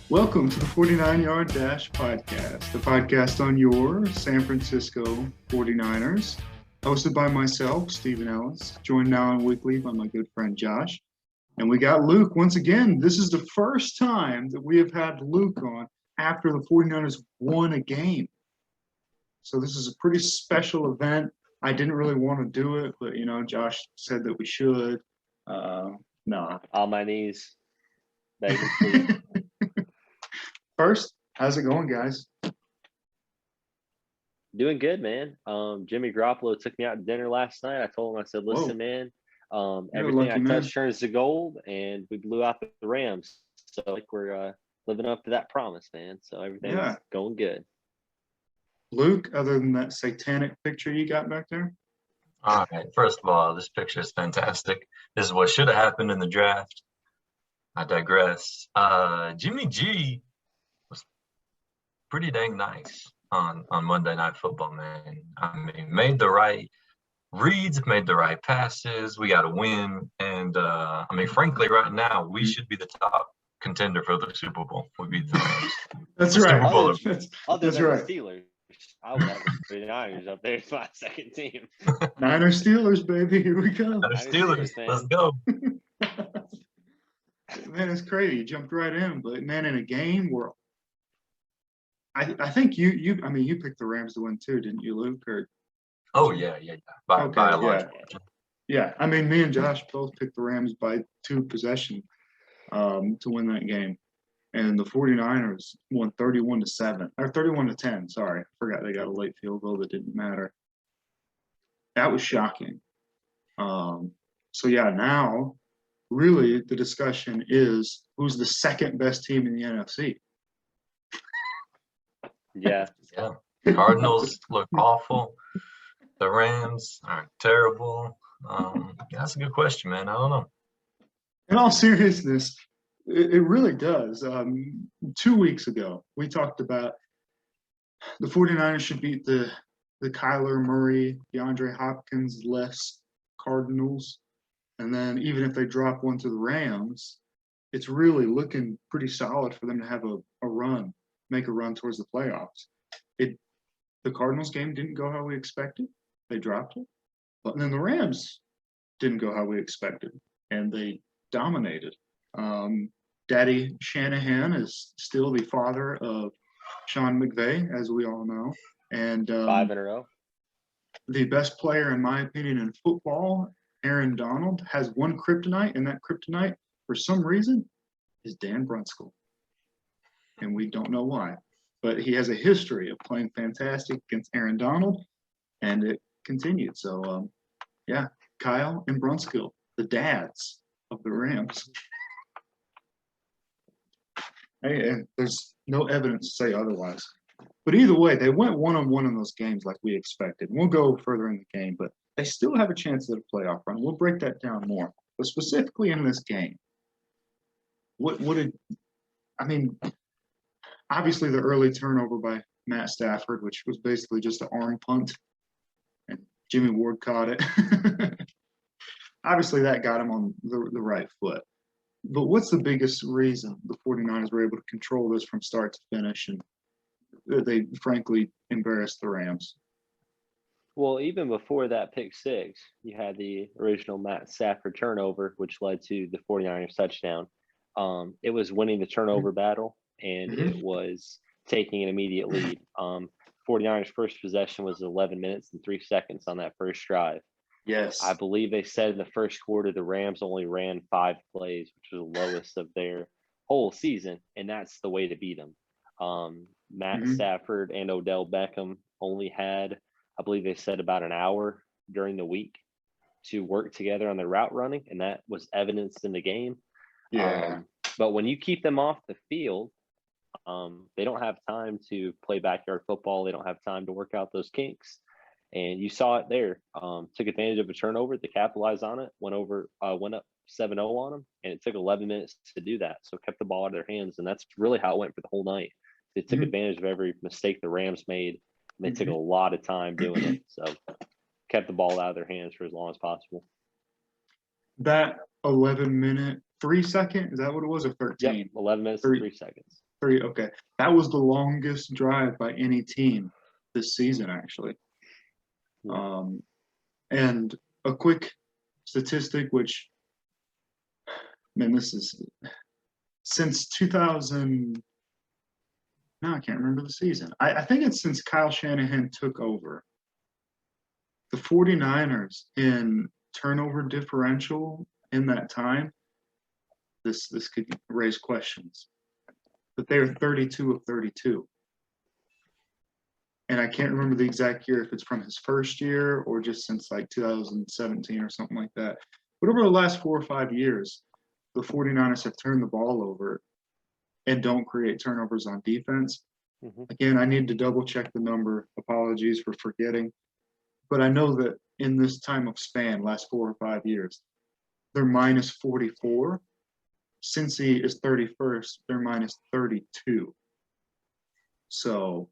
Welcome to the 49-Yard Dash Podcast, the podcast on your San Francisco 49ers, hosted by myself, Stephen Ellis, joined now and weekly by my good friend Josh. And we got Luke once again. This is the first time that we have had Luke on after the 49ers won a game. So this is a pretty special event. I didn't really want to do it, but, Josh said that we should. No. On my knees. Begging, please. First, how's it going, guys? Doing good, man. Jimmy Garoppolo took me out to dinner last night. I told him, I said, listen, man, everything I touch turns to gold, and we blew out the Rams. So we're living up to that promise, man. So everything's going good. Luke, other than that satanic picture you got back there? All right. First of all, this picture is fantastic. This is what should have happened in the draft. I digress. Jimmy G was pretty dang nice on Monday Night Football, man. I mean, made the right reads, made the right passes. We got to win. And, frankly, right now, we should be the top contender for the Super Bowl. We beat the Rams. That's right. Other than the Steelers. I would have the Niners up there as my second team. Niners Steelers, baby. Here we go. Niners Steelers. Let's go. Man, it's crazy. You jumped right in. But, man, in a game where I think you picked the Rams to win too, didn't you, Luke? Oh, yeah. By a large margin. Yeah, I mean, me and Josh both picked the Rams by 2 possessions to win that game. And the 49ers won 31-7, or 31-10. Sorry, I forgot they got a late field goal that didn't matter. That was shocking. Now really the discussion is who's the second best team in the NFC. Yeah. Cardinals look awful. The Rams are terrible. That's a good question, man. I don't know. In all seriousness, it really does. 2 weeks ago, we talked about the 49ers should beat the Kyler Murray, DeAndre Hopkins-less Cardinals. And then even if they drop one to the Rams, it's really looking pretty solid for them to have a run, make a run towards the playoffs. The Cardinals game didn't go how we expected. They dropped it. But then the Rams didn't go how we expected, and they dominated. Daddy Shanahan is still the father of Sean McVay, as we all know. And 5 in a row. The best player, in my opinion, in football, Aaron Donald, has one kryptonite, and that kryptonite, for some reason, is Dan Brunskill. And we don't know why. But he has a history of playing fantastic against Aaron Donald, and it continued. So, Kyle and Brunskill, the dads of the Rams. And there's no evidence to say otherwise. But either way, they went one-on-one in those games like we expected. We'll go further in the game, but they still have a chance at a playoff run. We'll break that down more. But specifically in this game, obviously the early turnover by Matt Stafford, which was basically just an arm punt, and Jimmy Ward caught it. Obviously that got him on the right foot. But what's the biggest reason the 49ers were able to control this from start to finish, and they frankly embarrassed the Rams? Well, even before that pick six, you had the original Matt Stafford turnover, which led to the 49ers touchdown. It was winning the turnover battle, and it was taking an immediate lead. 49ers' first possession was 11 minutes and 3 seconds on that first drive. Yes. I believe they said in the first quarter the Rams only ran 5 plays, which was the lowest of their whole season, and that's the way to beat them. Matt Stafford and Odell Beckham only had, I believe they said, about an hour during the week to work together on their route running, and that was evidenced in the game. Yeah. But when you keep them off the field, they don't have time to play backyard football. They don't have time to work out those kinks. And you saw it there. Took advantage of a turnover. They capitalized on it. Went up 7-0 on them, and it took 11 minutes to do that. So kept the ball out of their hands, and that's really how it went for the whole night. They took advantage of every mistake the Rams made, and they took a lot of time doing it. So kept the ball out of their hands for as long as possible. That 11-minute 3 second, is that what it was, or 13? Yep, 11 minutes and 3 seconds. 30. Okay. That was the longest drive by any team this season, actually. And a quick statistic, which, man, this is since 2000. No, I can't remember the season. I think it's since Kyle Shanahan took over. The 49ers in turnover differential in that time, this could raise questions. But they are 32 of 32. And I can't remember the exact year, if it's from his first year or just since like 2017 or something like that. But over the last 4 or 5 years, the 49ers have turned the ball over and don't create turnovers on defense. Again, I need to double check the number. Apologies for forgetting. But I know that in this time of span, last 4 or 5 years, they're minus 44. Cincy is 31st, they're minus 32. So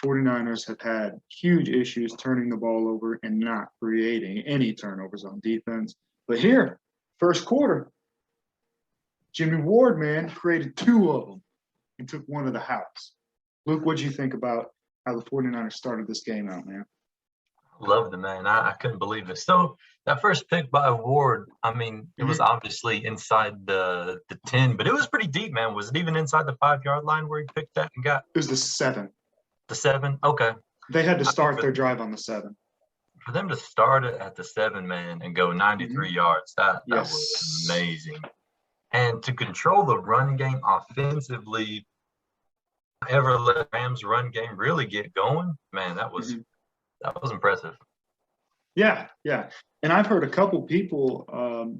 49ers have had huge issues turning the ball over and not creating any turnovers on defense. But here, first quarter, Jimmy Ward, man, created 2 of them and took one of the house. Luke, what'd you think about how the 49ers started this game out, man? Loved it, man. I couldn't believe it. So that first pick by Ward, I mean, it was obviously inside the 10, but it was pretty deep, man. Was it even inside the 5-yard line where he picked that and got? It was the 7. The 7? Okay. They had to start their drive on the 7. For them to start it at the 7, man, and go 93 yards, that was amazing. And to control the run game offensively, ever let Rams run game really get going, man, that was impressive. Yeah. And I've heard a couple people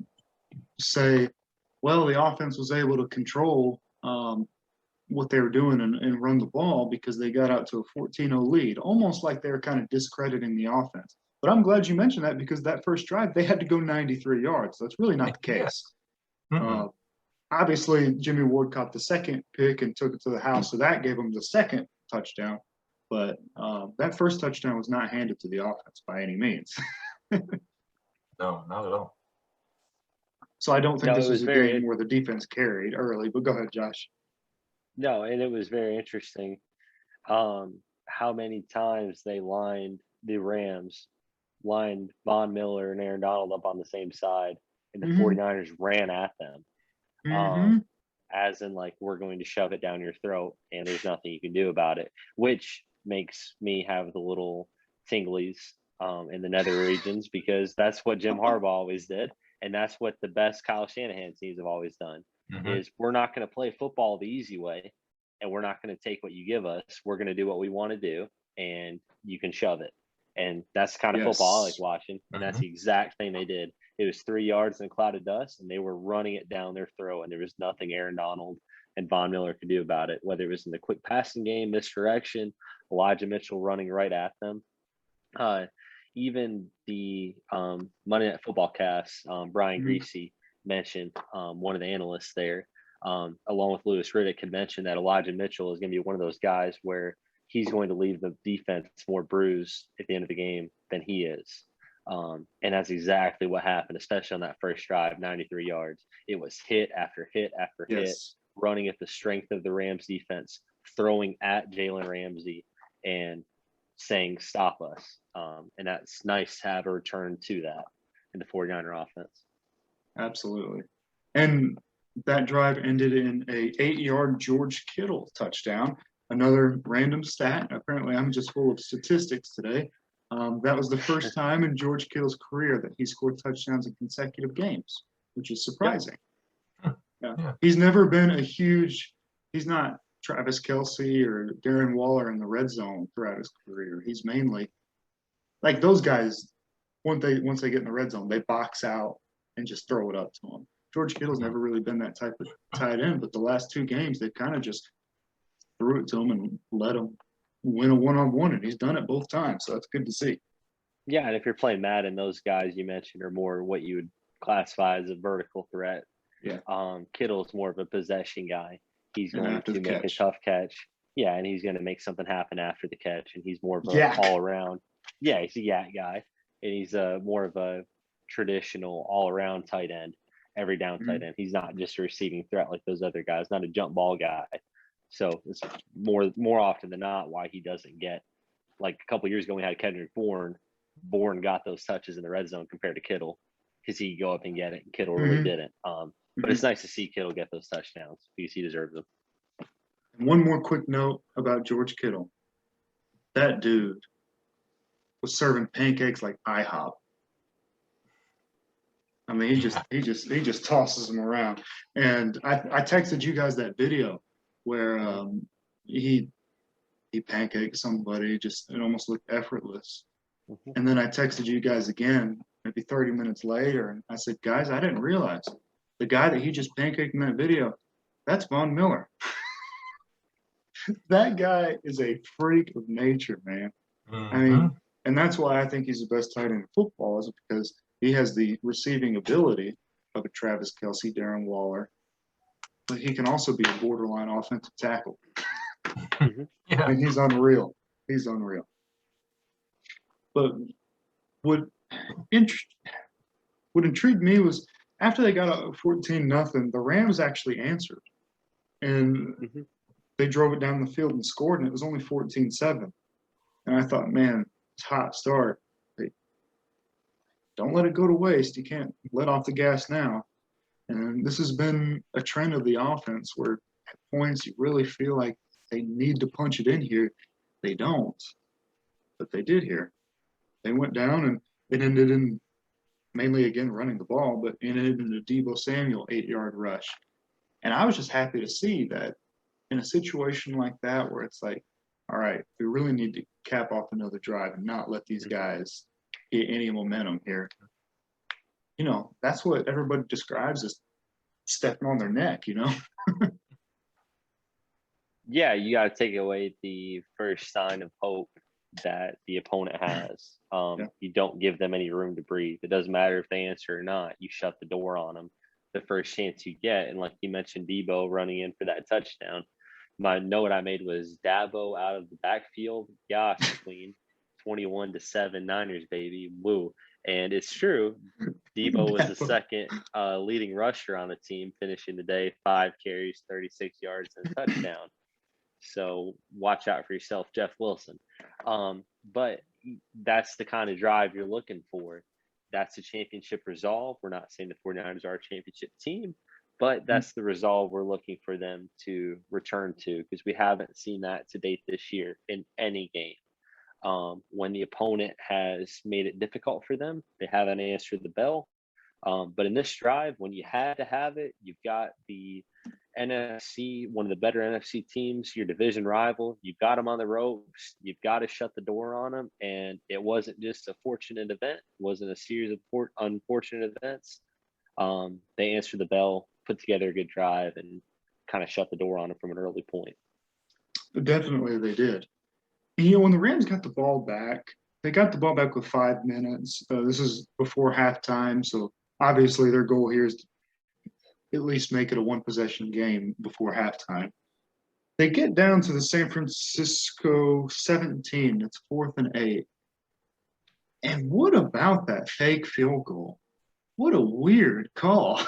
say, well, the offense was able to control what they were doing and run the ball because they got out to a 14-0 lead, almost like they were kind of discrediting the offense. But I'm glad you mentioned that because that first drive, they had to go 93 yards. That's really not the case. Obviously, Jimmy Ward caught the second pick and took it to the house, so that gave them the second touchdown. But that first touchdown was not handed to the offense by any means. No, not at all. So I don't think this was a game where the defense carried early. But go ahead, Josh. No, and it was very interesting how many times they the Rams lined Von Miller and Aaron Donald up on the same side, and the 49ers ran at them. As in, like, we're going to shove it down your throat, and there's nothing you can do about it, which makes me have the little tinglies in the nether regions because that's what Jim Harbaugh always did, and that's what the best Kyle Shanahan teams have always done. Is we're not going to play football the easy way, and we're not going to take what you give us. We're going to do what we want to do, and you can shove it. And that's the kind of football I like watching, and that's the exact thing they did. It was 3 yards in a cloud of dust, and they were running it down their throat, and there was nothing Aaron Donald and Von Miller could do about it, whether it was in the quick passing game, misdirection, Elijah Mitchell running right at them. Even the Monday Night Football cast, Brian Greasy mentioned, one of the analysts there, along with Lewis Riddick, had mentioned that Elijah Mitchell is going to be one of those guys where he's going to leave the defense more bruised at the end of the game than he is. And that's exactly what happened, especially on that first drive, 93 yards. It was hit after hit after hit, running at the strength of the Rams defense, throwing at Jalen Ramsey and saying, stop us. And that's nice to have a return to that in the 49er offense. Absolutely. And that drive ended in a 8-yard George Kittle touchdown. Another random stat. Apparently, I'm just full of statistics today. That was the first time in George Kittle's career that he scored touchdowns in consecutive games, which is surprising. Yeah. He's never been he's not Travis Kelce or Darren Waller in the red zone throughout his career. He's mainly like those guys. Once they get in the red zone, they box out and just throw it up to him. George Kittle's never really been that type of tight end, but the last 2 games, they've kind of just threw it to him and let him win a one-on-one, and he's done it both times, so that's good to see. Yeah, and if you're playing Madden, those guys you mentioned are more what you would classify as a vertical threat. Yeah. Kittle's more of a possession guy. He's going to make a tough catch. Yeah, and he's going to make something happen after the catch, and he's more of an all-around. Yeah, he's a yak guy, and he's more of a traditional all-around tight end. every down tight end. He's not just a receiving threat like those other guys, not a jump ball guy. So it's more often than not why he doesn't get, like a couple years ago we had Kendrick Bourne. Bourne got those touches in the red zone compared to Kittle because he could go up and get it, and Kittle really didn't. But it's nice to see Kittle get those touchdowns because he deserves them. One more quick note about George Kittle. That dude was serving pancakes like IHOP. I mean, he just tosses them around. And I texted you guys that video where he pancaked somebody. It almost looked effortless. And then I texted you guys again, maybe 30 minutes later, and I said, guys, I didn't realize the guy that he just pancaked in that video, that's Von Miller. That guy is a freak of nature, man. I mean, and that's why I think he's the best tight end in football, is because he has the receiving ability of a Travis Kelce, Darren Waller, but he can also be a borderline offensive tackle. Yeah. And he's unreal. He's unreal. But what intrigued me was after they got a 14-0, the Rams actually answered. And they drove it down the field and scored, and it was only 14-7. And I thought, man, it's a hot start. Don't let it go to waste. You can't let off the gas now. And this has been a trend of the offense where at points you really feel like they need to punch it in here. They don't. But they did here. They went down, and it ended in mainly, again, running the ball, but it ended in a Deebo Samuel 8-yard rush. And I was just happy to see that in a situation like that where it's like, all right, we really need to cap off another drive and not let these guys get any momentum here. You know, that's what everybody describes as stepping on their neck, you know? Yeah, you got to take away the first sign of hope that the opponent has. You don't give them any room to breathe. It doesn't matter if they answer or not. You shut the door on them the first chance you get. And like you mentioned, Deebo running in for that touchdown. My note I made was Dabo out of the backfield. Gosh, clean. 21-7 Niners, baby. Woo. And it's true. Deebo was the second leading rusher on the team, finishing the day 5 carries, 36 yards, and a touchdown. So watch out for yourself, Jeff Wilson. But that's the kind of drive you're looking for. That's a championship resolve. We're not saying the 49ers are a championship team, but that's the resolve we're looking for them to return to, because we haven't seen that to date this year in any game. When the opponent has made it difficult for them, they haven't answered the bell. But in this drive, when you had to have it, you've got the NFC, one of the better NFC teams, your division rival. You've got them on the ropes. You've got to shut the door on them. And it wasn't just a fortunate event. It wasn't a series of unfortunate events. They answered the bell, put together a good drive, and kind of shut the door on them from an early point. Definitely they did. You know, when the Rams got the ball back, they got the ball back with 5 minutes. This is before halftime, so obviously their goal here is to at least make it a one-possession game before halftime. They get down to the San Francisco 17. It's 4th and 8. And what about that fake field goal? What a weird call.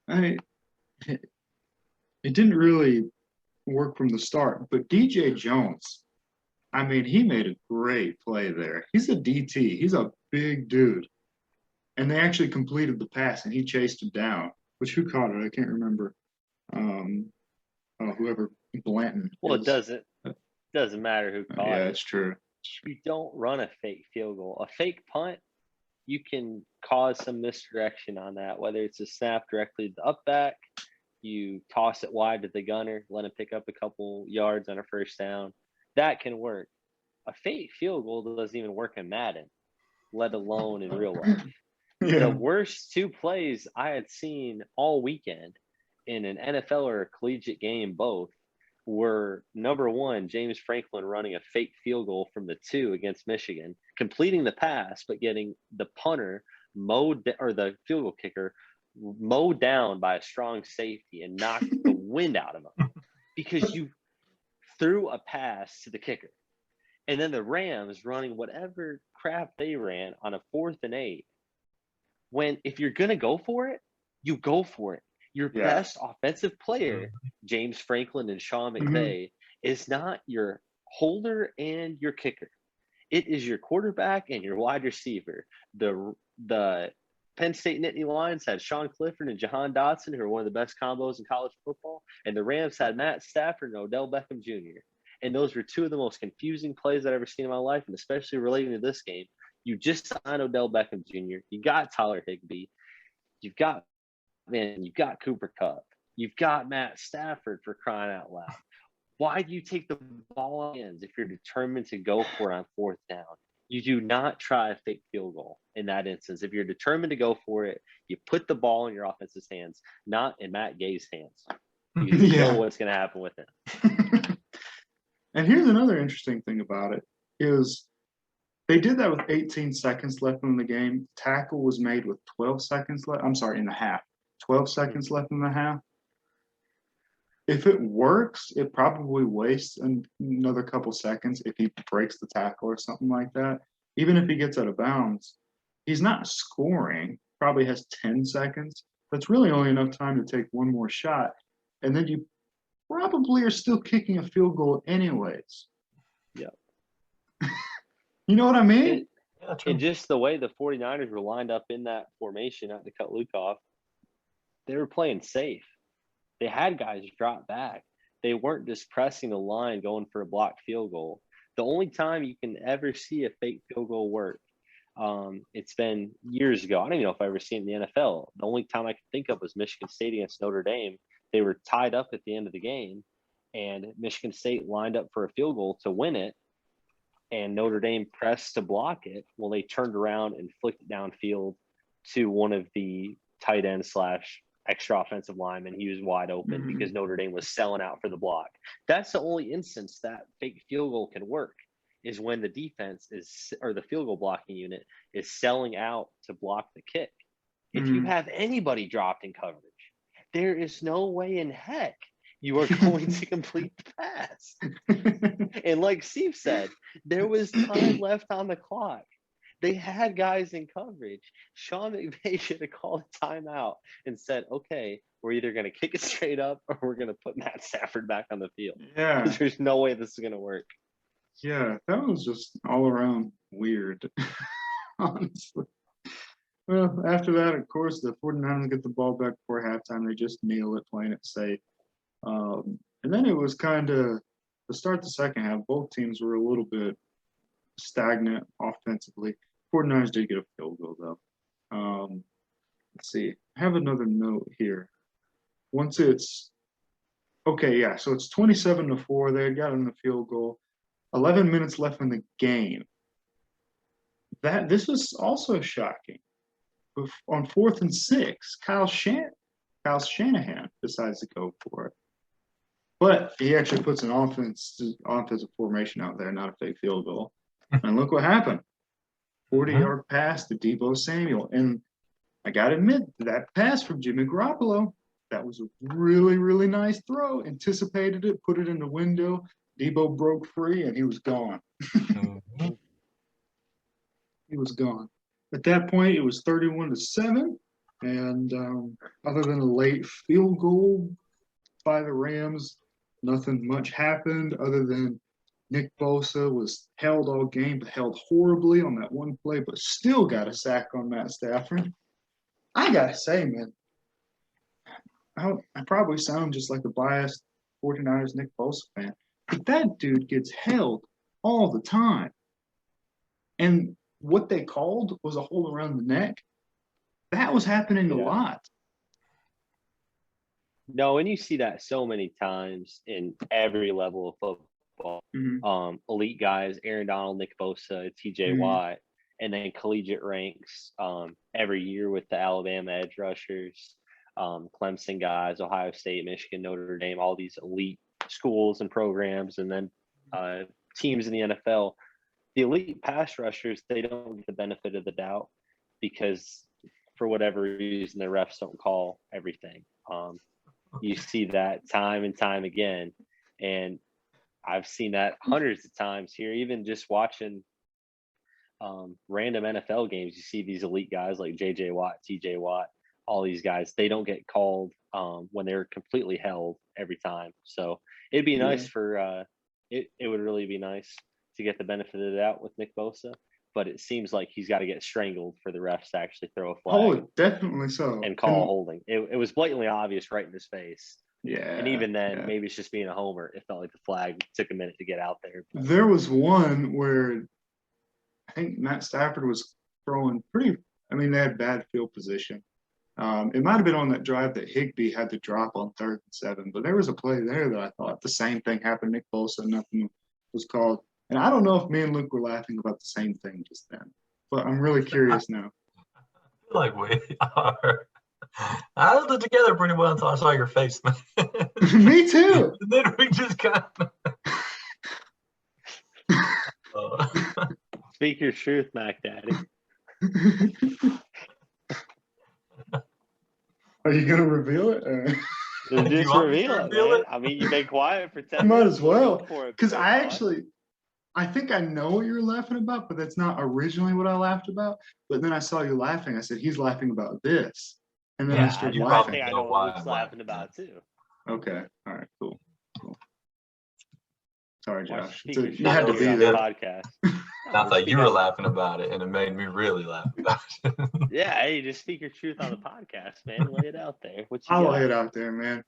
It didn't really work from the start, but DJ Jones, I mean, he made a great play there. He's a DT. He's a big dude. And they actually completed the pass, and he chased him down. Which, who caught it? I can't remember. Whoever, Blanton. Well, it doesn't matter who caught it. Yeah, it's true. You don't run a fake field goal. A fake punt, you can cause some misdirection on that, whether it's a snap directly to the up back, you toss it wide to the gunner, let him pick up a couple yards on a first down. That can work. A fake field goal doesn't even work in Madden, let alone in real life. Yeah. The worst 2 plays I had seen all weekend in an NFL or a collegiate game, both, were number 1, James Franklin running a fake field goal from the 2 against Michigan, completing the pass, but getting the punter or the field goal kicker mowed down by a strong safety and knocked the wind out of him because you threw a pass to the kicker. And then the Rams running whatever crap they ran on a 4th and 8 when if you're gonna go for it, you go for it. Your Yeah. best offensive player, James Franklin and Sean McVay, is not your holder and your kicker. It is your quarterback and your wide receiver. The Penn State Nittany Lions had Sean Clifford and Jahan Dotson, who are one of the best combos in college football, and the Rams had Matt Stafford and Odell Beckham Jr. And those were two of the most confusing plays I've ever seen in my life, and especially relating to this game. You just signed Odell Beckham Jr. You got Tyler Higbee. You've got Cooper Kupp. You've got Matt Stafford, for crying out loud. Why do you take the ball in hands if you're determined to go for it on fourth down? You do not try a fake field goal in that instance. If you're determined to go for it, you put the ball in your offense's hands, not in Matt Gay's hands. You know what's going to happen with it. And here's another interesting thing about it is they did that with 18 seconds left in the game. Tackle was made with 12 seconds left. I'm sorry, in the half. 12 seconds left in the half. If it works, it probably wastes another couple seconds if he breaks the tackle or something like that. Even if he gets out of bounds, he's not scoring. Probably has 10 seconds. That's really only enough time to take one more shot. And then you probably are still kicking a field goal anyways. Yeah. You know what I mean? And just the way the 49ers were lined up in that formation not to cut Luke off, they were playing safe. They had guys drop back. They weren't just pressing the line going for a blocked field goal. The only time you can ever see a fake field goal work, it's been years ago. I don't even know if I ever seen it in the NFL. The only time I could think of was Michigan State against Notre Dame. They were tied up at the end of the game, and Michigan State lined up for a field goal to win it, and Notre Dame pressed to block it. Well, they turned around and flicked it downfield to one of the tight end / extra offensive linemen. He was wide open because Notre Dame was selling out for the block. That's the only instance that fake field goal can work, is when the defense is, or the field goal blocking unit is selling out to block the kick. If you have anybody dropped in coverage, there is no way in heck you are going to complete the pass. And like Steve said, there was time left on the clock. They had guys in coverage. Sean McVay should have called a timeout and said, okay, we're either going to kick it straight up or we're going to put Matt Stafford back on the field. Yeah. There's no way this is going to work. Yeah, that was just all around weird, honestly. Well, after that, of course, the 49ers get the ball back before halftime. They just kneel it, playing it safe. And then it was kind of, to start the second half, both teams were a little bit stagnant offensively. 49ers did get a field goal, though. Let's see. I have another note here. Once it's, okay, yeah, so it's 27-4. They got in the field goal. 11 minutes left in the game. This was also shocking. On 4th and 6, Kyle Shanahan decides to go for it. But he actually puts an offensive formation out there, not a fake field goal. And look what happened. 40-yard pass to Deebo Samuel. And I got to admit, that pass from Jimmy Garoppolo, that was a really, really nice throw. Anticipated it, put it in the window. Deebo broke free, and he was gone. He was gone. At that point, it was 31-7. And other than a late field goal by the Rams, nothing much happened other than Nick Bosa was held all game, but held horribly on that one play, but still got a sack on Matt Stafford. I got to say, man, I probably sound just like a biased 49ers Nick Bosa fan, but that dude gets held all the time. And what they called was a hold around the neck. That was happening a lot. No, and you see that so many times in every level of football. Elite guys, Aaron Donald, Nick Bosa, TJ Watt, and then collegiate ranks every year with the Alabama edge rushers, Clemson guys, Ohio State, Michigan, Notre Dame, all these elite schools and programs, and then teams in the NFL. The elite pass rushers, they don't get the benefit of the doubt because for whatever reason, the refs don't call everything. You see that time and time again. And I've seen that hundreds of times here, even just watching random NFL games, you see these elite guys like J.J. Watt, T.J. Watt, all these guys. They don't get called when they're completely held every time. So it'd be nice for it would really be nice to get the benefit of the doubt with Nick Bosa. But it seems like he's got to get strangled for the refs to actually throw a flag Oh, definitely so. and call a holding. It was blatantly obvious right in his face. Yeah. And even then, maybe it's just being a homer. It felt like the flag took a minute to get out there. But There was one where I think Matt Stafford was throwing pretty. I mean, they had bad field position. It might have been on that drive that Higbee had to drop on 3rd and 7, but there was a play there that I thought the same thing happened. Nick Bosa, nothing was called. And I don't know if me and Luke were laughing about the same thing just then, but I'm really curious now. I feel like we are. I held it together pretty well until I saw your face, man. Me too. And then we just kind of. speak your truth, Mac Daddy. Are you gonna reveal it? Do you Just want me to reveal it, reveal man. it? I mean, you've been quiet for 10 I might minutes. as well, Go for it, because big I boy. think I know what you're laughing about, but that's not originally what I laughed about. But then I saw you laughing. I said, he's laughing about this. And then I Yeah, started you I laughing. think I know know why what Luke's I'm laughing laughing, about too. Okay. All right. Cool. Sorry, Watch Josh. speak your You had to truth be here on the there. podcast. I No, thought you were laughing about it, and it made me really laugh about it. Yeah, hey, just speak your truth on the podcast, man. Lay it out there. What you I'll got? lay it out there, man.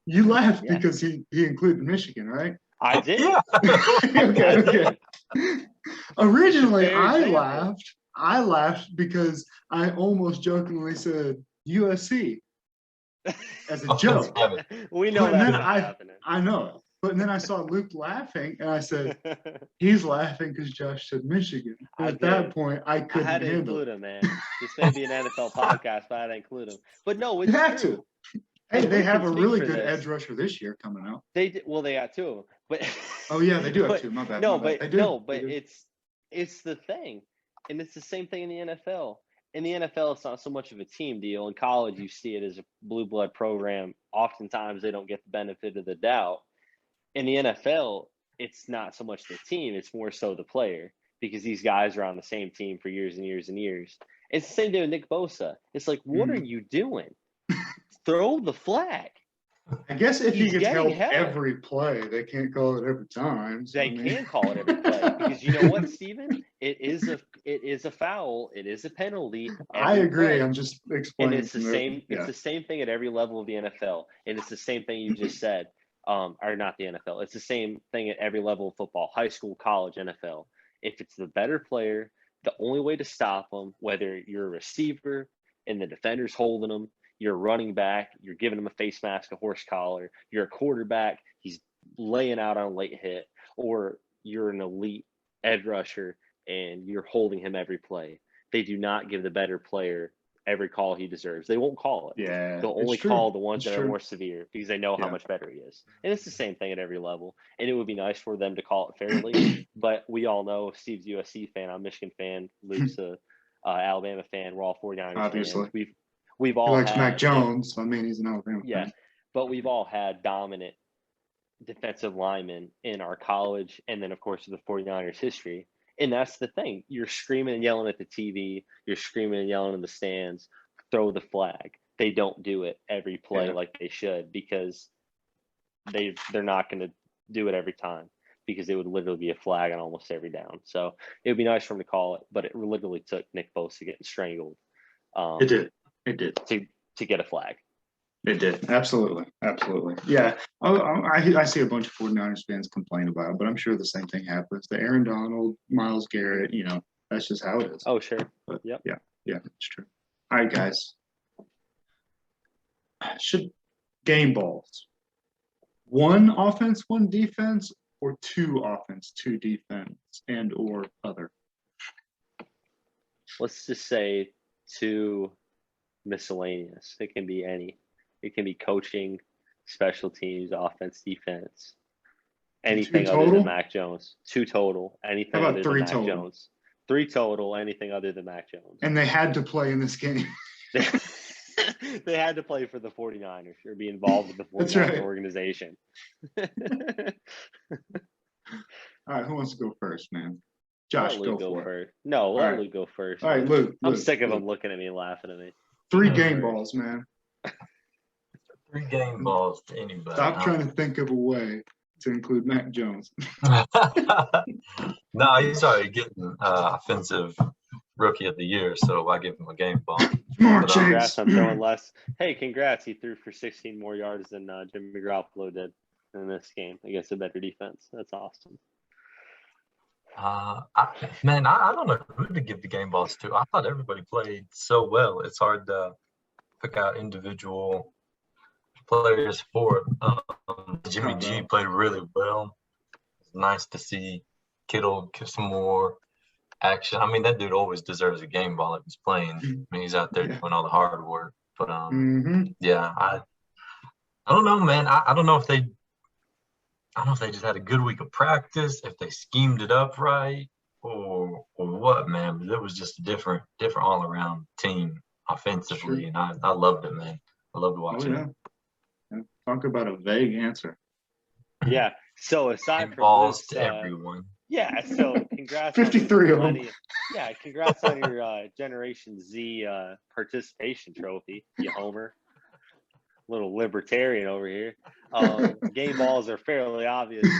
You laughed Yeah. because he included Michigan, right? I did. Yeah. Okay. Originally, It's a fair example. I laughed because I almost jokingly said USC as a joke. We know But that's then not happening. I know it. But then I saw Luke laughing, and I said, he's laughing because Josh said Michigan. And I at that did. point, I I couldn't had to handle include it. him, man. This may be an NFL podcast, but I had to include him. But no, it's You have true. to. Hey, And they Luke have can a speak really for good this. edge rusher this year coming out. They did, well, they got two of them, but Oh yeah, they do have but, two. My bad. No, my bad. but They do. no, They but do. it's the thing, and it's the same thing in the NFL. In the NFL, it's not so much of a team deal. In college, you see it as a blue blood program. Oftentimes, they don't get the benefit of the doubt. In the NFL, it's not so much the team; it's more so the player, because these guys are on the same team for years and years and years. It's the same thing with Nick Bosa. It's like, what are you doing? Throw the flag. I guess if he He's gets getting held held. every play, they can't call it every time. So, They can call it every play because you know what, Steven? It is a foul. It is a penalty. I Every agree. play. I'm just And explaining. it's the same. It's the same thing at every level of the NFL, and it's the same thing you just said. Or not the NFL. It's the same thing at every level of football: high school, college, NFL. If it's the better player, the only way to stop them, whether you're a receiver and the defender's holding them, you're a running back, you're giving him a face mask, a horse collar, you're a quarterback, he's laying out on a late hit, or you're an elite edge rusher and you're holding him every play. They do not give the better player every call he deserves. They won't call it. Yeah, They'll it's only true. call the ones It's that are true. more severe because they know how Yeah. much better he is. And it's the same thing at every level. And it would be nice for them to call it fairly. But we all know Steve's a USC fan, I'm a Michigan fan, Luke's a Alabama fan. We're all 49ers Obviously. fans. We've He all likes had Mac Jones. I mean, he's an Alabama yeah, fan. but we've all had dominant defensive linemen in our college and then of course the 49ers history. And that's the thing. You're screaming and yelling at the TV, you're screaming and yelling in the stands, throw the flag. They don't do it every play like they should because they're not going to do it every time because it would literally be a flag on almost every down. So it would be nice for them to call it, but it literally took Nick Bosa getting strangled. It did. It did. To get a flag. It did. Absolutely. Absolutely. Yeah. I see a bunch of 49ers fans complain about it, but I'm sure the same thing happens. The Aaron Donald, Myles Garrett, that's just how it is. Oh, sure. But Yep. Yeah, it's true. All right, guys. Should game balls one offense, one defense, or two offense, two defense, and or other? Let's just say two miscellaneous. It can be any. It can be coaching, special teams, offense, defense, anything other than Mac Jones. Two total. Anything How about other than three Mac total? Jones. Three total. Anything other than Mac Jones. And they had to play in this game. They had to play for the 49ers or be involved with the 49ers That's right. organization. All right, who wants to go first, man? Josh, Let go Luke go for it. first. No, All let right. Luke go first. All right, man. Luke. I'm Luke, sick of Luke. him looking at me and laughing at me. 3 Go game first. balls, man. 3 game balls to anybody. Stop trying to think of a way to include Mac Jones. No, he's already getting offensive rookie of the year, so I give him a game ball. Come on, But, Congrats Chase. on throwing less. Hey, congrats. He threw for 16 more yards than Jimmy Garoppolo did in this game against a better defense. That's awesome. I don't know who to give the game balls to. I thought everybody played so well. It's hard to pick out individual players for it. Jimmy G played really well. It's nice to see Kittle get some more action. I mean, that dude always deserves a game ball if he's playing. I mean, he's out there doing all the hard work. But yeah, I don't know, man. I don't know if they just had a good week of practice, if they schemed it up right, or what, man. But it was just a different all around team offensively, and I loved it, man. I loved watching it. Talk about a vague answer. Yeah. So aside Game from balls Luke's, to everyone. yeah. So congrats. 53 on of them. Yeah. Congrats on your Generation Z participation trophy, you homer. Little libertarian over here. Game balls are fairly obvious to me.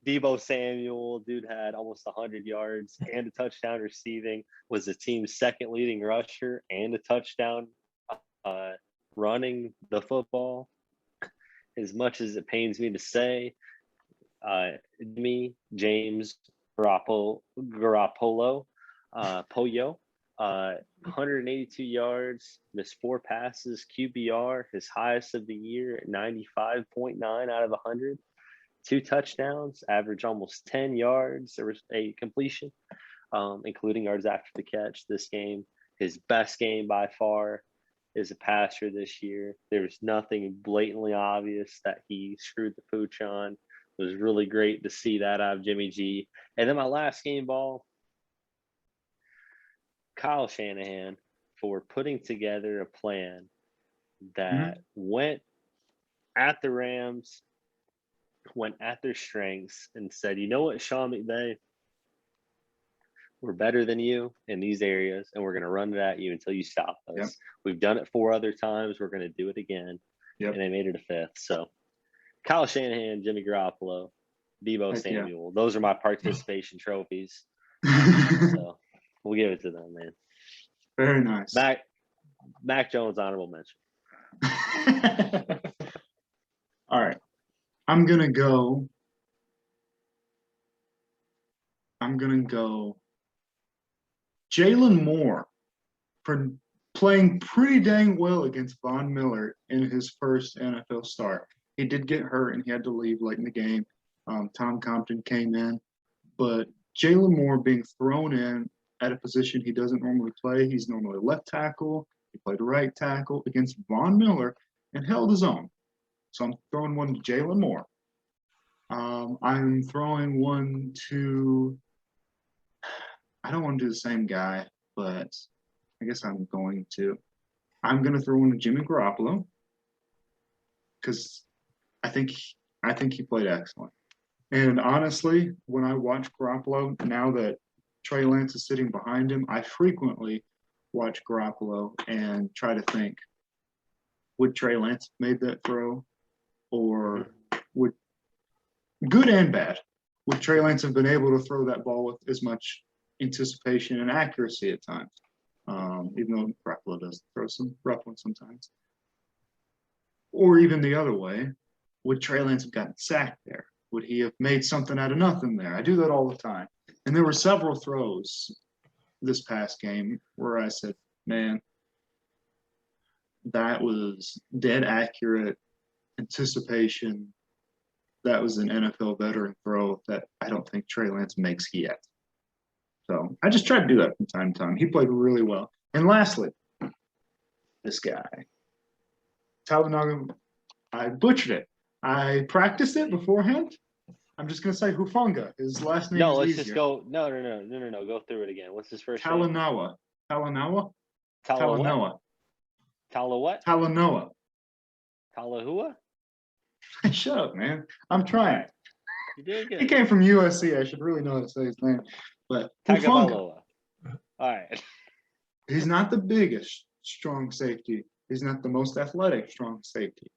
Debo Samuel, dude, had almost 100 yards and a touchdown receiving, was the team's second leading rusher and a touchdown running the football. As much as it pains me to say, James Garoppolo, Pollo, 182 yards, missed 4 passes, QBR, his highest of the year at 95.9 out of 100. 2 touchdowns, average almost 10 yards. There was a completion, including yards after the catch this game. His best game by far as a passer this year. There was nothing blatantly obvious that he screwed the pooch on. It was really great to see that out of Jimmy G. And then my last game ball, Kyle Shanahan, for putting together a plan that went at the Rams, went at their strengths, and said, you know what, Sean McVay, we're better than you in these areas, and we're going to run it at you until you stop us. Yep. We've done it 4 other times. We're going to do it again. Yep. And they made it a 5th. So Kyle Shanahan, Jimmy Garoppolo, Debo Samuel. Those are my participation trophies. So we'll give it to them, man. Very nice. Mac Jones, honorable mention. All right. I'm going to go Jalen Moore for playing pretty dang well against Von Miller in his first NFL start. He did get hurt and he had to leave late in the game. Tom Compton came in, but Jalen Moore being thrown in at a position he doesn't normally play. He's normally left tackle. He played right tackle against Von Miller and held his own. So I'm throwing one to Jalen Moore. I'm throwing one to, I don't want to do the same guy, but I guess I'm going to throw one to Jimmy Garoppolo because I think he played excellent. And honestly, when I watch Garoppolo, now that Trey Lance is sitting behind him, I frequently watch Garoppolo and try to think, would Trey Lance have made that throw? Or would, good and bad, would Trey Lance have been able to throw that ball with as much anticipation and accuracy at times? Even though Garoppolo does throw some rough ones sometimes. Or even the other way, would Trey Lance have gotten sacked there? Would he have made something out of nothing there? I do that all the time. And there were several throws this past game where I said, man, that was dead accurate anticipation. That was an NFL veteran throw that I don't think Trey Lance makes yet. So I just try to do that from time to time. He played really well. And lastly, this guy, Talanoa, I butchered it. I practiced it beforehand. I'm just going to say Hufanga. His last name is let's easier. Just go. No. Go through it again. What's his first name? Talanoa. Talanoa? Talanoa. Talahua? Shut up, man. I'm trying. You're doing He good. came from USC. I should really know how to say his name. But Hufanga, Tagovailoa. All right. he's not the biggest strong safety. He's not the most athletic strong safety.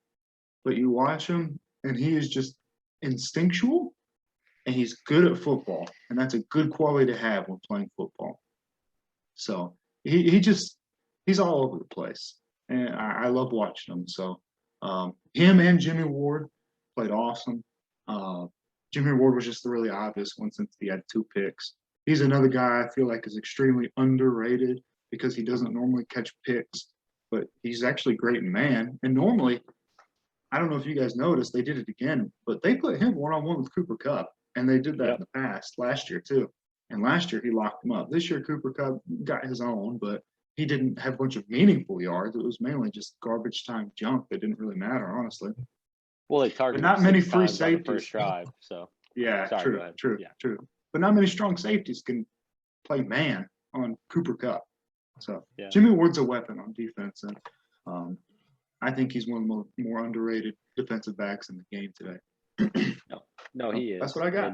But you watch him, and he is just instinctual, and he's good at football. And that's a good quality to have when playing football. So he's all over the place. And I love watching him. So him and Jimmy Ward played awesome. Jimmy Ward was just the really obvious one since he had 2 picks. He's another guy I feel like is extremely underrated because he doesn't normally catch picks, but he's actually great in man. And normally, I don't know if you guys noticed, they did it again, but they put him one-on-one with Cooper Kupp, and they did that in the past last year too. And last year he locked him up. This year Cooper Kupp got his own, but he didn't have a bunch of meaningful yards. It was mainly just garbage time junk that didn't really matter, honestly. Well, they targeted not many 6 free times on the first safeties. drive. So Yeah, sorry, go ahead. true. But not many strong safeties can play man on Cooper Kupp. So Jimmy Ward's a weapon on defense, and I think he's one of the more underrated defensive backs in the game today. No, he is. That's what I got.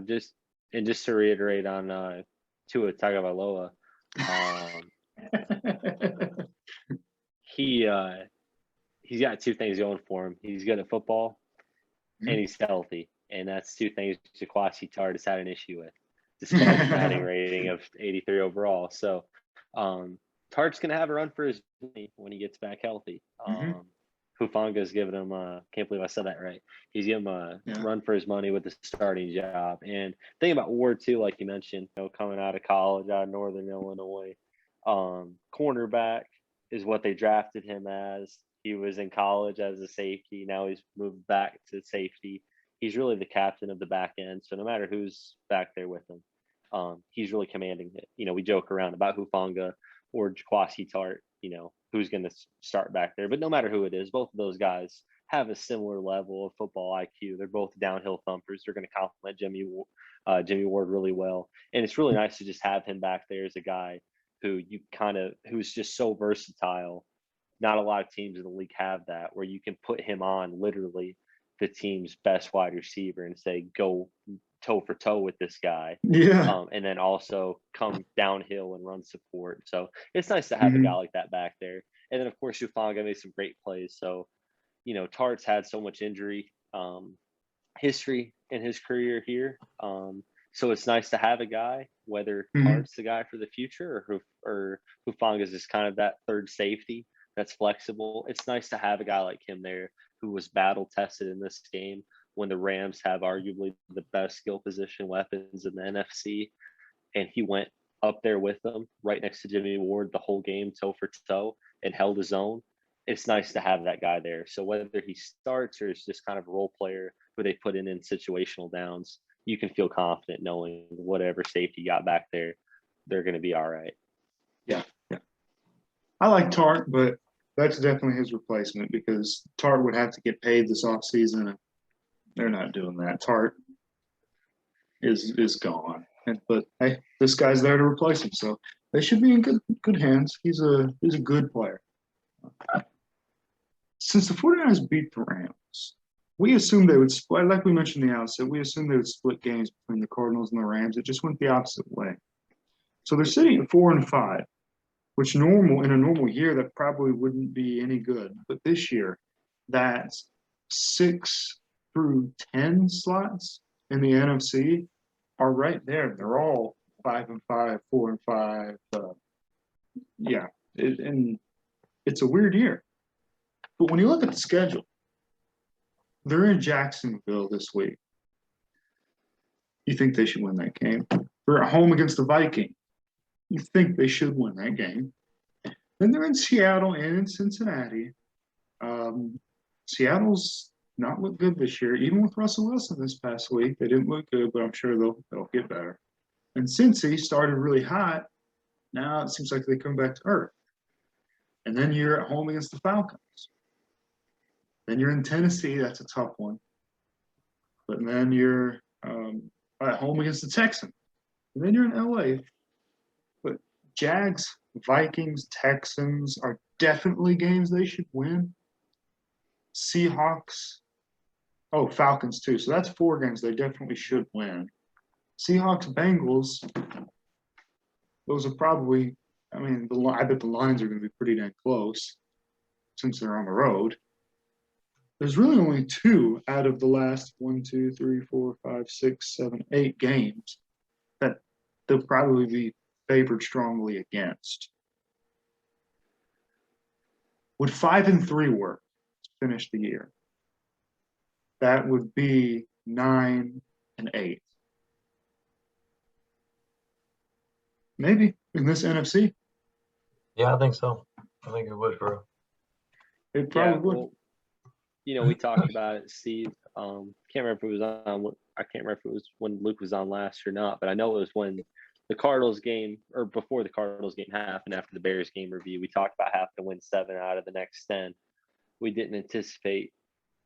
And just to reiterate on Tua Tagovailoa, he's got 2 things going for him. He's good at football, and he's healthy, and that's 2 things Jaquasi Tart has had an issue with, despite the batting rating of 83 overall. So Tart's gonna have a run for his money when he gets back healthy. Hufanga's giving him can't believe I said that right. He's giving him a run for his money with the starting job. And thinking about Ward too, like you mentioned, coming out of college, out of Northern Illinois, cornerback is what they drafted him as. He was in college as a safety. Now he's moved back to safety. He's really the captain of the back end. So no matter who's back there with him, he's really commanding it. We joke around about Hufanga or Jaquasi Tart, who's going to start back there. But no matter who it is, both of those guys have a similar level of football IQ. They're both downhill thumpers. They're going to complement Jimmy Ward really well. And it's really nice to just have him back there as a guy who's just so versatile. Not a lot of teams in the league have that, where you can put him on literally the team's best wide receiver and say, go toe for toe with this guy. And then also come downhill and run support. So it's nice to have a guy like that back there. And then of course Hufanga made some great plays. So Tart's had so much injury history in his career here. So it's nice to have a guy, whether Tart's the guy for the future or Hufanga's just kind of that third safety that's flexible. It's nice to have a guy like him there who was battle tested in this game when the Rams have arguably the best skill position weapons in the NFC. And he went up there with them right next to Jimmy Ward the whole game, toe for toe, and held his own. It's nice to have that guy there. So whether he starts or is just kind of a role player who they put in situational downs, you can feel confident knowing whatever safety you got back there, they're going to be all right. Yeah. I like Tart, but that's definitely his replacement because Tart would have to get paid this offseason, and they're not doing that. Tart is gone. But hey, this guy's there to replace him, so they should be in good hands. He's a good player. Since the 49ers beat the Rams, we assumed they would split. Like we mentioned in the outset, we assumed they would split games between the Cardinals and the Rams. It just went the opposite way. So they're sitting at 4-5, which in a normal year that probably wouldn't be any good. But this year, that's 6 through 10 slots in the NFC are right there. They're all 5-5, 4-5. And it's a weird year. But when you look at the schedule, they're in Jacksonville this week. You think they should win that game? They're at home against the Vikings. You think they should win that game. Then they're in Seattle and in Cincinnati. Seattle's not looked good this year, even with Russell Wilson this past week. They didn't look good, but I'm sure they'll get better. And Cincy started really hot. Now it seems like they come back to earth. And then you're at home against the Falcons. Then you're in Tennessee. That's a tough one. But then you're at home against the Texans. And then you're in LA. But Jags, Vikings, Texans are definitely games they should win. Seahawks, Oh, Falcons too. So that's 4 games they definitely should win. Seahawks, Bengals. Those are probably. I mean, I bet the lines are going to be pretty dang close since they're on the road. There's really only 2 out of the last 1, 2, 3, 4, 5, 6, 7, 8 games that they'll probably be favored strongly against. Would 5-3 work to finish the year? That would be 9-8. Maybe in this NFC, Yeah, I think so. I think it would, bro. it probably would. Well, we talked about it, Steve. Can't remember if it was on. I can't remember if it was when Luke was on last or not, but I know it was when the Cardinals game or before the Cardinals game happened after the Bears game review. We talked about having to win 7 out of the next 10. We didn't anticipate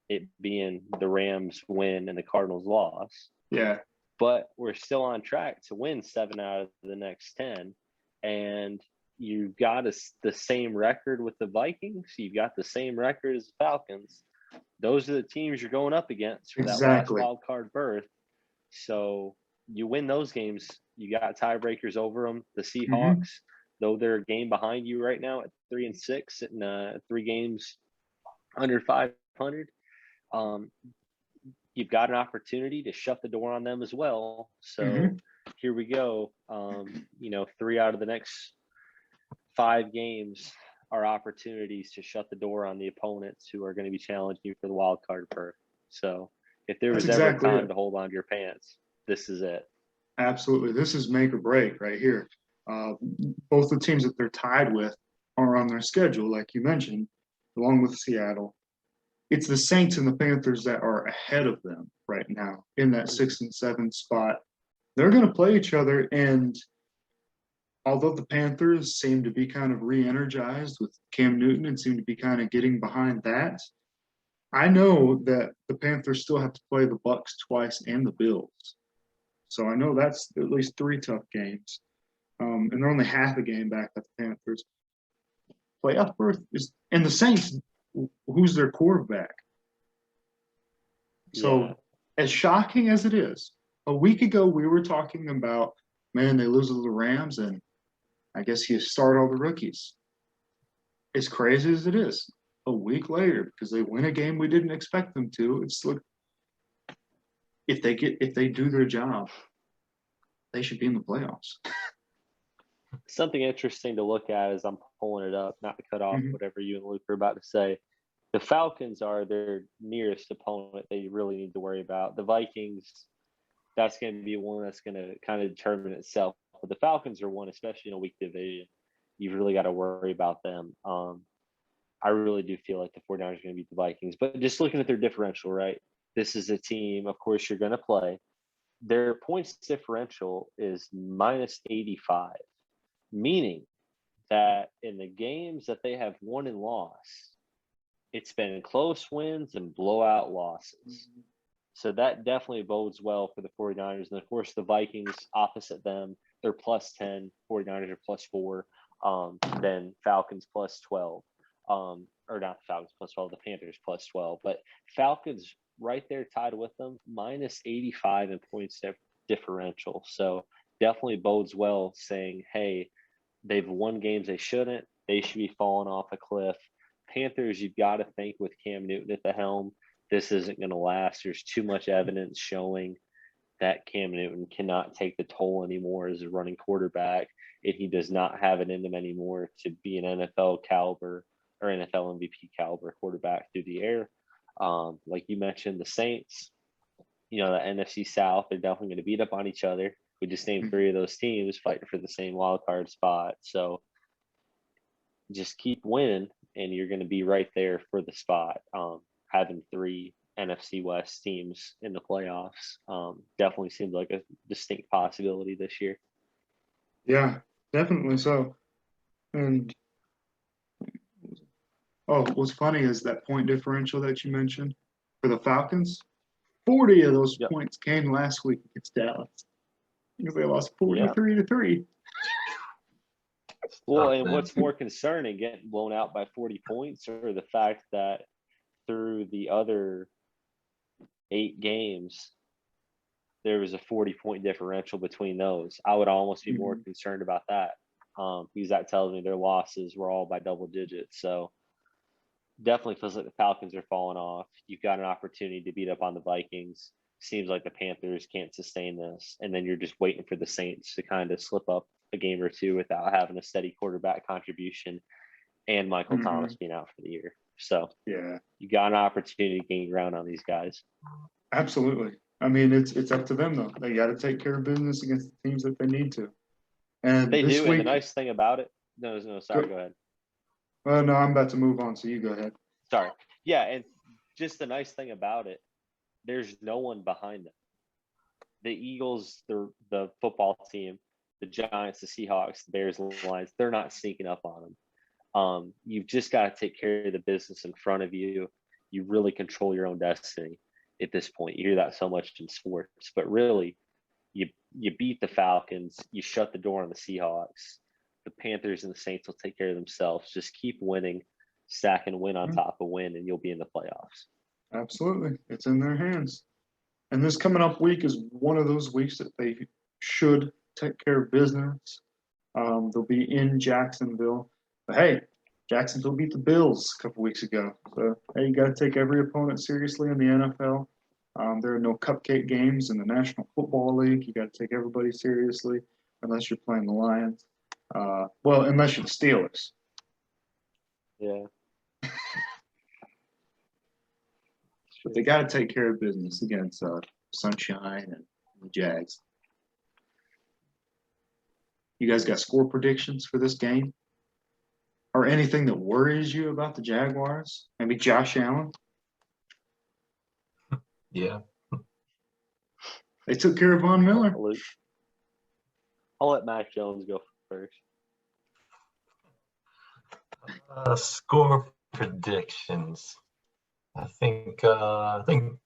it being the Rams win and the Cardinals loss. Yeah. But we're still on track to win 7 out of the next 10. And you've got the same record with the Vikings. You've got the same record as the Falcons. Those are the teams you're going up against for that last wild card berth. So you win those games, you got tiebreakers over them. The Seahawks, though they're a game behind you right now at 3-6, sitting 3 games under 500. You've got an opportunity to shut the door on them as well. So here we go. 3 out of the next 5 games are opportunities to shut the door on the opponents who are going to be challenging you for the wild card berth. So if there was ever a time to hold on to your pants, this is it. Absolutely. This is make or break right here. Both the teams that they're tied with are on their schedule, like you mentioned, along with Seattle. It's the Saints and the Panthers that are ahead of them right now in that 6 and 7 spot. They're going to play each other, and although the Panthers seem to be kind of re-energized with Cam Newton and seem to be kind of getting behind that, I know that the Panthers still have to play the Bucs twice and the Bills. So I know that's at least 3 tough games. And they're only half a game back at the Panthers. Playoff berth is – and the Saints, who's their quarterback? So as shocking as it is, a week ago we were talking about, man, they lose to the Rams, and I guess you start all the rookies. As crazy as it is, a week later, because they win a game we didn't expect them to, it's like if they do their job, they should be in the playoffs. Something interesting to look at as I'm pulling it up, not to cut off whatever you and Luke are about to say. The Falcons are their nearest opponent they really need to worry about. The Vikings, that's going to be one that's going to kind of determine itself. But the Falcons are one, especially in a weak division. You've really got to worry about them. I really do feel like the 49ers are going to beat the Vikings. But just looking at their differential, right? This is a team, of course, you're going to play. Their points differential is minus 85, meaning that in the games that they have won and lost, it's been close wins and blowout losses. So that definitely bodes well for the 49ers. And, of course, the Vikings opposite them, they're plus 10. 49ers are plus 4. Then Falcons plus 12. Or not the Falcons plus 12, the Panthers plus 12. But Falcons right there tied with them, minus 85 in points differential. So definitely bodes well saying, hey, they've won games they shouldn't. They should be falling off a cliff. Panthers, you've got to think with Cam Newton at the helm, this isn't going to last. There's too much evidence showing that Cam Newton cannot take the toll anymore as a running quarterback, and he does not have it in him anymore to be an NFL caliber or NFL MVP caliber quarterback through the air. Like you mentioned, the Saints, the NFC South, they're definitely going to beat up on each other. We just named 3 of those teams fighting for the same wild card spot. So just keep winning, and you're going to be right there for the spot. Having 3 NFC West teams in the playoffs definitely seems like a distinct possibility this year. Yeah, definitely so. And what's funny is that point differential that you mentioned for the Falcons. 40 of those points came last week against Dallas because they lost 43-3. Well, and what's more concerning, getting blown out by 40 points, or the fact that through the other 8 games, there was a 40-point differential between those. I would almost be more concerned about that, because that tells me their losses were all by double digits. So definitely feels like the Falcons are falling off. You've got an opportunity to beat up on the Vikings. Seems like the Panthers can't sustain this. And then you're just waiting for the Saints to kind of slip up a game or two without having a steady quarterback contribution and Michael Thomas being out for the year. So Yeah, you got an opportunity to gain ground on these guys. absolutely. I mean, it's up to them though. They got to take care of business against the teams that they need to. And They this do. week, And the nice thing about it, sorry, go ahead. well, no, I'm about to move on, so you go ahead. Sorry. Yeah, and just the nice thing about it, there's no one behind them. The Eagles, the football team, the Giants, the Seahawks, the Bears, the Lions, they're not sneaking up on them. You've just got to take care of the business in front of you. You really control your own destiny at this point. You hear that so much in sports, but really, you beat the Falcons. You shut the door on the Seahawks. The Panthers and the Saints will take care of themselves. Just keep winning, stacking win on top of win, and you'll be in the playoffs. Absolutely. It's in their hands. And this coming up week is one of those weeks that they should take care of business. They'll be in Jacksonville. But hey, Jacksonville beat the Bills a couple weeks ago. So, hey, you got to take every opponent seriously in the NFL. There are no cupcake games in the National Football League. You got to take everybody seriously unless you're playing the Lions. Well, unless you're the Steelers. Yeah. But they got to take care of business against Sunshine and the Jags. You guys got score predictions for this game? Or anything that worries you about the Jaguars? Maybe Josh Allen? Yeah. They took care of Von Miller. I'll let Mac Jones go first. Score predictions. I think 27-10.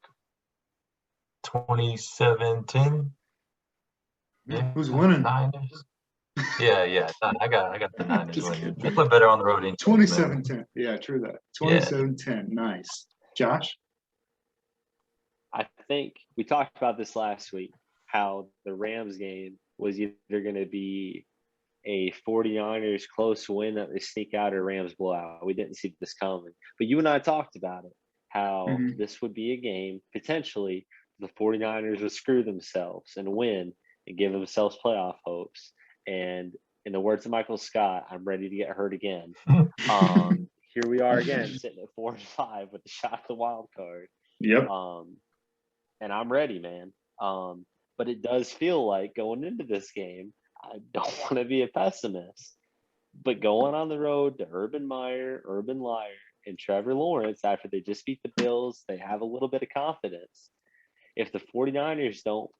Yeah. Who's winning? Niners. Yeah. I got the Niners Just winning. kidding. They play better on the road anyway. 27-10. Yeah, true that. 27-10. Nice. Josh? I think we talked about this last week, how the Rams game was either going to be a 49ers close win that they sneak out or Rams blowout. We didn't see this coming. But you and I talked about it, how this would be a game, potentially, the 49ers would screw themselves and win and give themselves playoff hopes. And in the words of Michael Scott, I'm ready to get hurt again. Here we are again, sitting at 4-5 with the shot at the wild card. Yep. And I'm ready, man. But it does feel like going into this game, I don't want to be a pessimist, but going on the road to Urban Meyer, and Trevor Lawrence after they just beat the Bills, they have a little bit of confidence. If the 49ers don't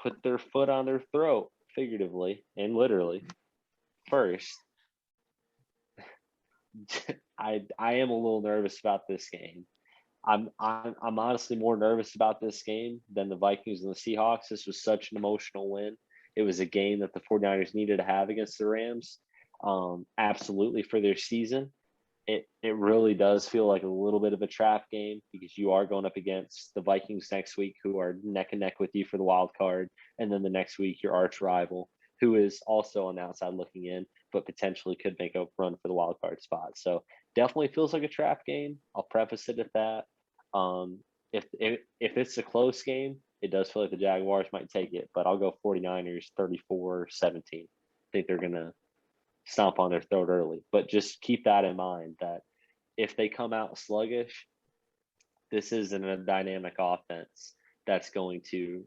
put their foot on their throat, figuratively and literally, first, I am a little nervous about this game. I'm honestly more nervous about this game than the Vikings and the Seahawks. This was such an emotional win. It was a game that the 49ers needed to have against the Rams, absolutely for their season. It really does feel like a little bit of a trap game because you are going up against the Vikings next week, who are neck and neck with you for the wild card, and then the next week your arch rival, who is also on the outside looking in, but potentially could make a run for the wild card spot. So definitely feels like a trap game. I'll preface it at that. If it's a close game, it does feel like the Jaguars might take it, but I'll go 49ers 34-17. I think they're going to stomp on their throat early, but just keep that in mind that if they come out sluggish, this isn't a dynamic offense that's going to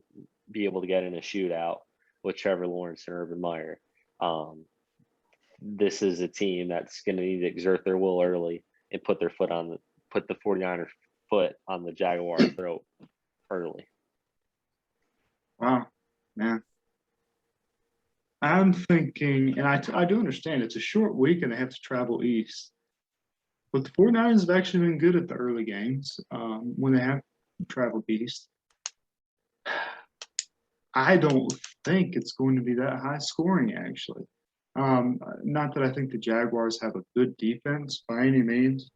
be able to get in a shootout with Trevor Lawrence and Urban Meyer. This is a team that's going to need to exert their will early and put the 49ers foot on the Jaguar throat early. Wow, man. I'm thinking, and I do understand it's a short week and they have to travel east. But the 49ers have actually been good at the early games when they have traveled east. I don't think it's going to be that high scoring, actually. Not that I think the Jaguars have a good defense by any means,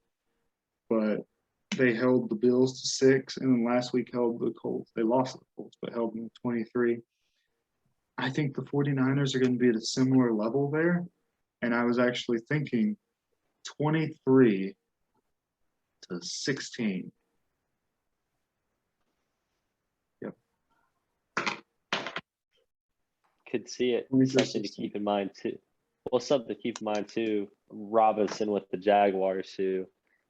but they held the Bills to 6, and then last week held the Colts. They lost the Colts, but held them to 23. I think the 49ers are going to be at a similar level there. And I was actually thinking 23-16. Yep. Could see it. 23-16. Something to keep in mind too. Well, something to keep in mind too. Robinson with the Jaguars, who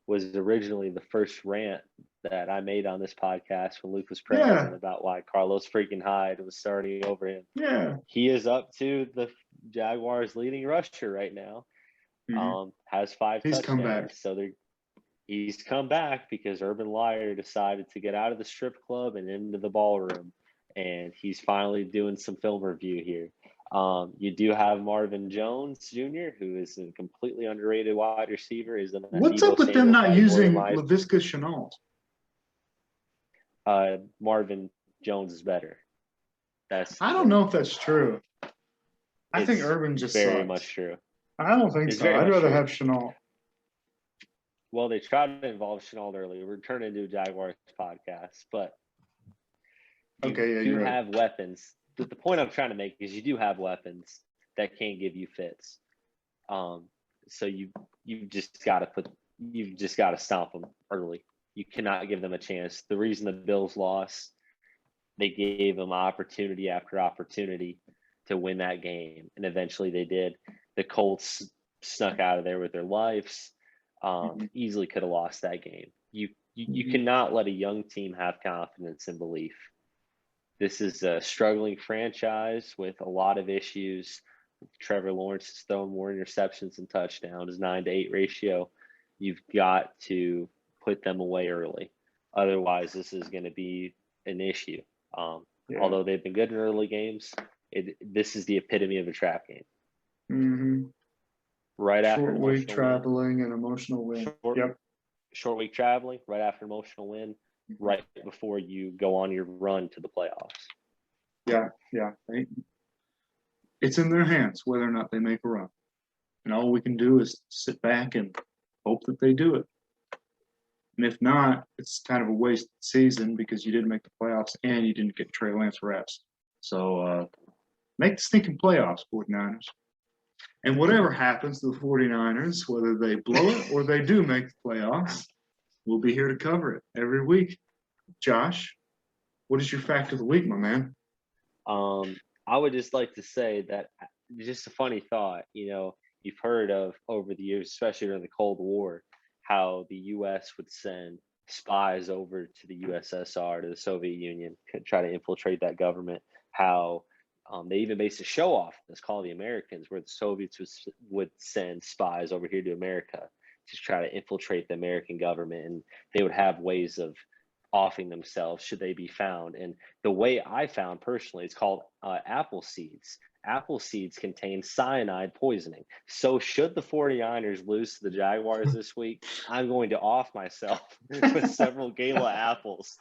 was originally the first rant that I made on this podcast when Luke was present about why Carlos freaking Hyde was starting over him. Yeah. He is up to the Jaguars' leading rusher right now. Mm-hmm. Has 5 He's touchdowns. come back. So he's come back because Urban Meyer decided to get out of the strip club and into the ballroom. And he's finally doing some film review here. You do have Marvin Jones Jr., who is a completely underrated wide receiver. What's up with them not using Laviska Shenault? Marvin Jones is better. I don't know if that's true. I think Urban just very sucks. much true. I don't think so. I'd rather have Shenault. Well, they tried to involve Shenault earlier. We're turning into a Jaguars podcast, but you do have weapons. The point I'm trying to make is you do have weapons that can give you fits. So you've just got to stomp them early. You cannot give them a chance. The reason the Bills lost, they gave them opportunity after opportunity to win that game, and eventually they did. The Colts snuck out of there with their lives. Easily could have lost that game. You cannot let a young team have confidence and belief. This is a struggling franchise with a lot of issues. Trevor Lawrence has thrown more interceptions than touchdowns, 9-to-8 ratio. You've got to put them away early. Otherwise, this is going to be an issue. Although they've been good in early games, this is the epitome of a trap game. Mm-hmm. Right after short week traveling and emotional win. Short week traveling, right after emotional win, right before you go on your run to the playoffs. Yeah. Right. It's in their hands whether or not they make a run. And all we can do is sit back and hope that they do it. And if not, it's kind of a wasted season because you didn't make the playoffs and you didn't get Trey Lance reps. So make the stinking playoffs, 49ers. And whatever happens to the 49ers, whether they blow it or they do make the playoffs, we'll be here to cover it every week. Josh, what is your fact of the week, my man? I would just like to say that just a funny thought, you've heard of over the years, especially during the Cold War, how the U.S. would send spies over to the USSR, to the Soviet Union, try to infiltrate that government, how they even based a show off that's called The Americans, where the Soviets would send spies over here to America to try to infiltrate the American government, and they would have ways of offing themselves should they be found. And the way I found personally, it's called apple seeds. Apple seeds contain cyanide poisoning. So should the 49ers lose to the Jaguars this week, I'm going to off myself with several gala apples,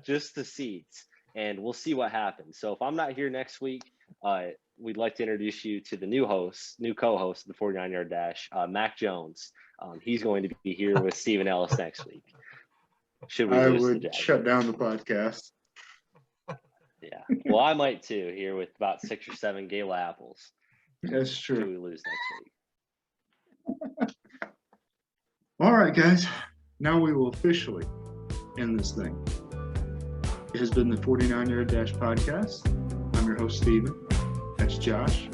just the seeds. And we'll see what happens. So if I'm not here next week, we'd like to introduce you to the new co-host of the 49-Yard Dash, Mac Jones. He's going to be here with Stephen Ellis next week. Should we lose I would shut down the podcast. Yeah. Well, I might too, here with about 6 or 7 gala apples. That's true. Should we lose next week? All right, guys. Now we will officially end this thing. It has been the 49-Yard Dash podcast. I'm your host, Steven. That's Josh.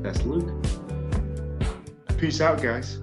That's Luke. Peace out, guys.